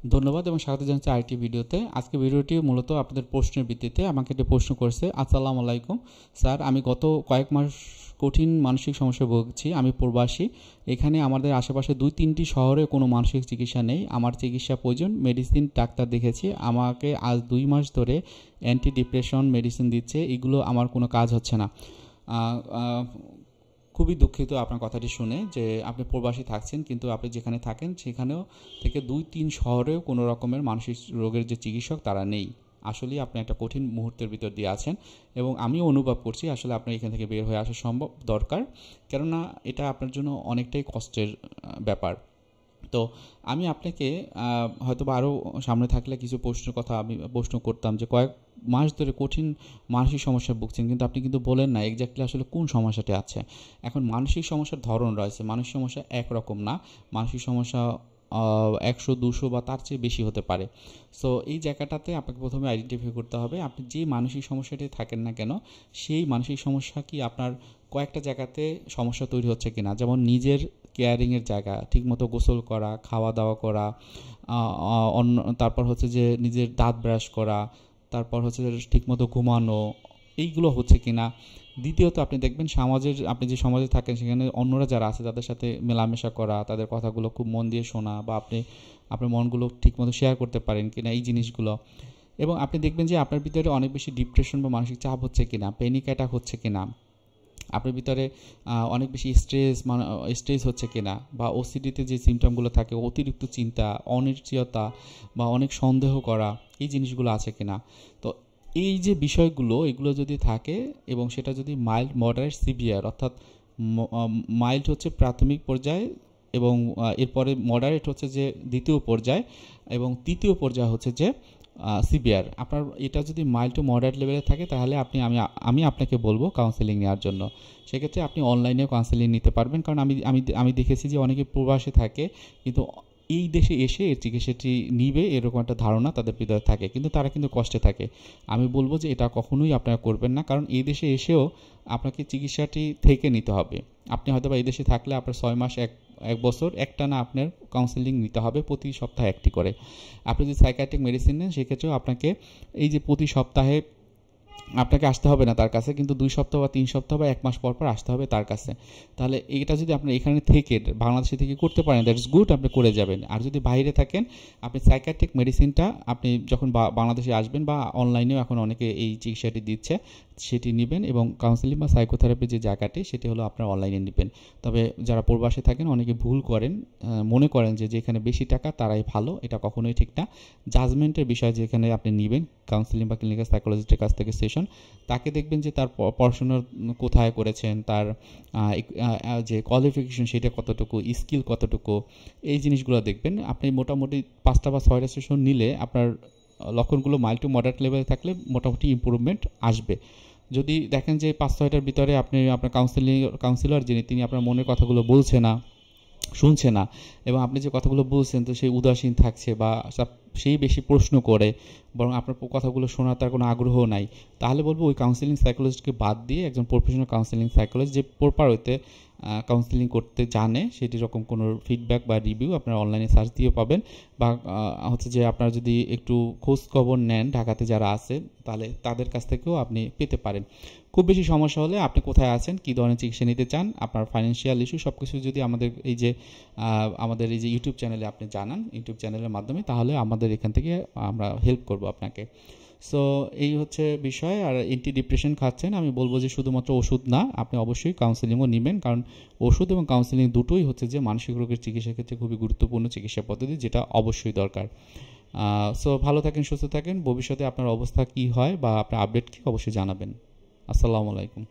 ধন্যবাদ এবং স্বাগত জানাচ্ছি আরেকটি ভিডিওতে। আজকে ভিডিওটি মূলত আপনাদের প্রশ্নের ভিত্তিতে আমাকে একটি প্রশ্ন করেছে। আসসালামু আলাইকুম স্যার, আমি গত কয়েক মাস কঠিন মানসিক সমস্যায় ভুগছি। আমি প্রবাসী। এখানে আমাদের আশেপাশে 2-3টি শহরে কোনো মানসিক চিকিৎসা নেই। আমার চিকিৎসা প্রয়োজন। মেডিসিন ডাক্তার দেখেছি, আমাকে আজ 2 মাস ধরে অ্যান্টি ডিপ্রেশন মেডিসিন দিচ্ছে। এগুলো আমার কোনো কাজ হচ্ছে না। খুবই দুঃখিত আপনার কথাটি শুনে যে আপনি প্রবাসী থাকছেন, কিন্তু আপনি যেখানে থাকেন সেখানেও থেকে 2-3 শহরেও কোনো রকমের মানসিক রোগের যে চিকিৎসক তারা নেই। আসলেই আপনি একটা কঠিন মুহূর্তের ভিতর দিয়ে আছেন এবং আমিও অনুভব করছি আসলে আপনার এখান থেকে বের হয়ে আসা সম্ভব দরকার, কেননা এটা আপনার জন্য অনেকটাই কষ্টের ব্যাপার। তো আমি আপনাকে হয়তো বা আরও সামনে থাকলে কিছু প্রশ্নের কথা আমি প্রশ্ন করতাম যে কয়েক মাস ধরে কঠিন মানসিক সমস্যায় ভুগছেন, কিন্তু আপনি কিন্তু বলেন না এক্স্যাক্টলি আসলে কোন সমস্যাটি আছে। এখন মানসিক সমস্যার ধরন রয়েছে, মানসিক সমস্যা একরকম না, মানসিক সমস্যা 100-200 বা তার চেয়ে বেশি হতে পারে। সো এই জায়গাটাতে আপনাকে প্রথমে আইডেন্টিফাই করতে হবে আপনি যে মানসিক সমস্যাটি থাকেন না কেন সেই মানসিক সমস্যা কি আপনার কয়েকটা জায়গাতে সমস্যা তৈরি হচ্ছে কিনা। যেমন নিজের কেয়ারিংয়ের জায়গা, ঠিকমতো গোসল করা, খাওয়া দাওয়া করা, তারপর হচ্ছে যে নিজের দাঁত ব্রাশ করা, তারপর হচ্ছে যে ঠিকমতো ঘুমানো, এইগুলো হচ্ছে কিনা। দ্বিতীয়ত আপনি দেখবেন আপনি যে সমাজে থাকেন সেখানে অন্যরা যারা আছে তাদের সাথে মেলামেশা করা, তাদের কথাগুলো খুব মন দিয়ে শোনা, বা আপনি আপনার মনগুলো ঠিকমতো শেয়ার করতে পারেন কিনা, এই জিনিসগুলো। এবং আপনি দেখবেন যে আপনার ভিতরে অনেক বেশি ডিপ্রেশন বা মানসিক চাপ হচ্ছে কিনা, প্যানিক অ্যাটাক হচ্ছে কিনা, আপনার ভিতরে অনেক বেশি স্ট্রেস হচ্ছে কিনা, বা ওসিডিতে যে সিমটমগুলো থাকে অতিরিক্ত চিন্তা, অনিশ্চয়তা বা অনেক সন্দেহ করা, এই জিনিসগুলো আছে কিনা। তো এই যে বিষয়গুলো এগুলো যদি থাকে এবং সেটা যদি মাইল্ড, মডারেট, সিভিয়ার, অর্থাৎ মাইল্ড হচ্ছে প্রাথমিক পর্যায়ে এবং এরপরে মডারেট হচ্ছে যে দ্বিতীয় পর্যায় এবং তৃতীয় পর্যায় হচ্ছে যে সিভিয়ার, আপনার এটা যদি মাইল্ড টু মডারেট লেভেলে থাকে তাহলে আমি আপনাকে বলবো কাউন্সেলিং নেওয়ার জন্য। সেক্ষেত্রে আপনি অনলাইনেও কাউন্সেলিং নিতে পারবেন, কারণ আমি দেখেছি যে অনেকে প্রবাসে থাকে কিন্তু এই দেশে এসে এর চিকিৎসাটি নিবে এরকম একটা ধারণা তাদের ভিতরে থাকে, কিন্তু তারা কিন্তু কষ্টে থাকে। আমি বলবো যে এটা কখনোই আপনারা করবেন না, কারণ এই দেশে এসেও আপনাকে চিকিৎসাটি থেকে নিতে হবে। আপনি হয়তো বা এই দেশে থাকলে আপনার 6 মাস এক বছর একটানা আপনার কাউন্সেলিং নিতে হবে, প্রতি সপ্তাহে একটি করে। আপনি যদি সাইকিয়াট্রিক মেডিসিন নেন সেক্ষেত্রেও আপনাকে এই যে প্রতি সপ্তাহে আপনাকে আসতে হবে না তার কাছে, কিন্তু 2 সপ্তাহ বা 3 সপ্তাহ বা 1 মাস পর পর আসতে হবে তার কাছে। তাহলে এইটা যদি আপনি এখানে থেকে বাংলাদেশে থেকে করতে পারেন দ্যাটস গুড, আপনি করে যাবেন। আর যদি বাইরে থাকেন আপনি সাইকিয়াট্রিক মেডিসিনটা আপনি যখন বাংলাদেশে আসবেন বা অনলাইনেও এখন অনেকে এই চিকিৎসাটি দিচ্ছে সেটি নেবেন, এবং কাউন্সেলিং বা সাইকোথেরাপি যে জায়গাটি সেটি হলো আপনার অনলাইনে নেবেন। তবে যারা প্রবাসে থাকেন অনেকে ভুল করেন, মনে করেন যে যেখানে বেশি টাকা তারাই ভালো, এটা কখনোই ঠিক না। জাজমেন্টের বিষয় যেখানে আপনি নেবেন কাউন্সেলিং বা ক্লিনিক্যাল সাইকোলজিস্টের কাছ থেকে সেশন, তাকে দেখবেন যে তার পড়াশোনা কোথায় করেছেন, তার যে কোয়ালিফিকেশন সেটা কতটুকু, স্কিল কতটুকু, এই জিনিসগুলো দেখবেন। আপনি মোটামুটি 5টা বা 6টা সেশন নিলে আপনার লক্ষণগুলো মাইল্ড টু মডারেট লেভেলে থাকলে মোটামুটি ইম্প্রুভমেন্ট আসবে। যদি দেখেন যে 5-6টার ভিতরে আপনার কাউন্সিলর যিনি তিনি আপনার মনের কথাগুলো বলছে না, শুনছে না, এবং আপনি যে কথাগুলো বলছেন তো সেই উদাসীন থাকছে বা সেই বেশি প্রশ্ন করে, বরং আপনার কথাগুলো শোনার তার কোনো আগ্রহ নাই, তাহলে বলবো ওই কাউন্সিলিং সাইকোলজিস্টকে বাদ দিয়ে একজন প্রফেশনাল কাউন্সিলিং সাইকোলজিস্ট যে প্রপার হইতে কাউন্সিলিং করতে জানে সেটি রকম কোনো ফিডব্যাক বা রিভিউ আপনারা অনলাইনে সার্চ দিয়ে পাবেন। বা হচ্ছে যে আপনারা যদি একটু খোঁজ খবর নেন ঢাকাতে যারা আছে তাহলে তাদের কাছ থেকেও আপনি পেতে পারেন। খুব বেশি সমস্যা হলে আপনি কোথায় আছেন, কী ধরনের চিকিৎসা নিতে চান, আপনার ফাইন্যান্সিয়াল ইস্যু সব কিছু যদি আমাদের এই যে ইউটিউব চ্যানেলে আপনি জানান, ইউটিউব চ্যানেলের মাধ্যমে, তাহলে আমাদের এখান থেকে আমরা হেল্প করব আপনাকে। সো এই হচ্ছে বিষয়। আর অ্যান্টি ডিপ্রেশন খাচ্ছেন, আমি বলবো যে শুধুমাত্র ওষুধ না, আপনি অবশ্যই কাউন্সেলিংও নেবেন, কারণ ওষুধ এবং কাউন্সেলিং দুটোই হচ্ছে যে মানসিক রোগের চিকিৎসার ক্ষেত্রে খুবই গুরুত্বপূর্ণ চিকিৎসা পদ্ধতি, যেটা অবশ্যই দরকার। সো ভালো থাকেন, সুস্থ থাকেন। ভবিষ্যতে আপনার অবস্থা কী হয় বা আপনার আপডেট কী অবশ্যই জানাবেন। আসসালামু আলাইকুম।